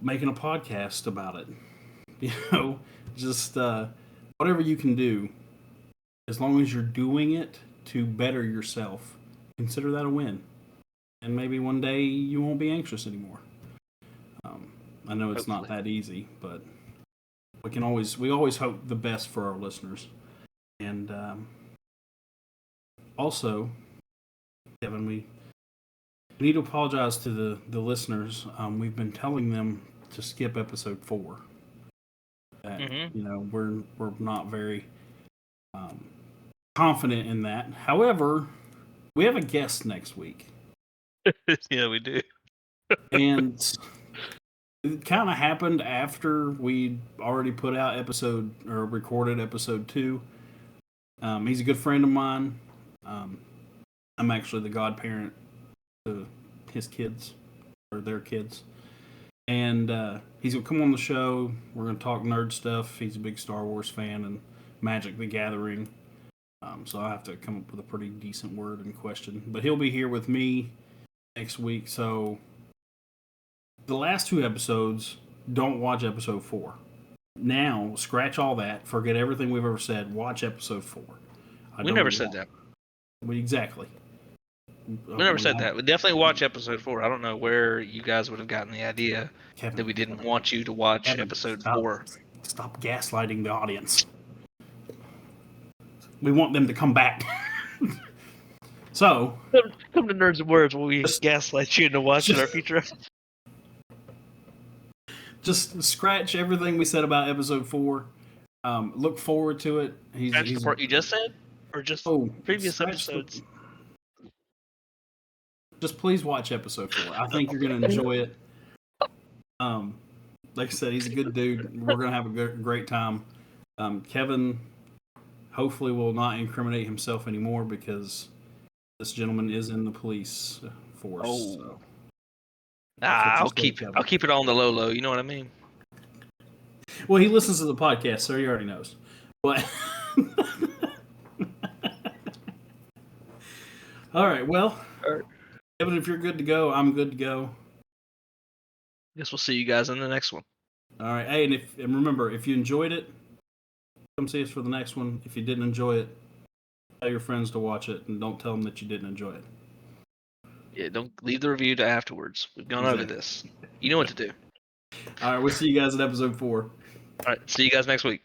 making a podcast about it. Just whatever you can do, as long as you're doing it to better yourself, consider that a win. And maybe one day you won't be anxious anymore. I know it's not that easy, but we always hope the best for our listeners. And also, Kevin, we need to apologize to the listeners. We've been telling them to skip episode 4. That we're not very confident in that. However, we have a guest next week.
Yeah, we do.
And it kind of happened after we already put out recorded episode 2. He's a good friend of mine. I'm actually the godparent to his kids, or their kids. And he's going to come on the show. We're going to talk nerd stuff. He's a big Star Wars fan and Magic the Gathering. So I have to come up with a pretty decent word and question. But he'll be here with me next week. So the last 2 episodes, don't watch episode 4. Now, scratch all that. Forget everything we've ever said. Watch episode 4.
We never said that.
Exactly.
We never said that. We definitely watch episode 4. I don't know where you guys would have gotten the idea that we didn't want you to watch episode 4.
Stop gaslighting the audience. We want them to come back. So,
come to Nerds and Words where we gaslight you into watching our future episodes.
Just scratch everything we said about episode 4. Look forward to it.
Scratch the part you just said? Or just previous episodes?
Just please watch episode 4. I think you're going to enjoy it. Like I said, he's a good dude. We're going to have a great time. Kevin hopefully will not incriminate himself anymore because this gentleman is in the police force.
Oh.
So.
I'll keep it on the low. You know what I mean?
Well, he listens to the podcast, so he already knows. But all right, well,
All right.
Evan, if you're good to go, I'm good to go.
Guess we'll see you guys in the next one.
All right. Hey, and remember, if you enjoyed it, come see us for the next one. If you didn't enjoy it, tell your friends to watch it, and don't tell them that you didn't enjoy it.
Yeah, don't leave the review to afterwards. We've gone over this. You know what to do.
All right, we'll see you guys in episode 4.
All right, see you guys next week.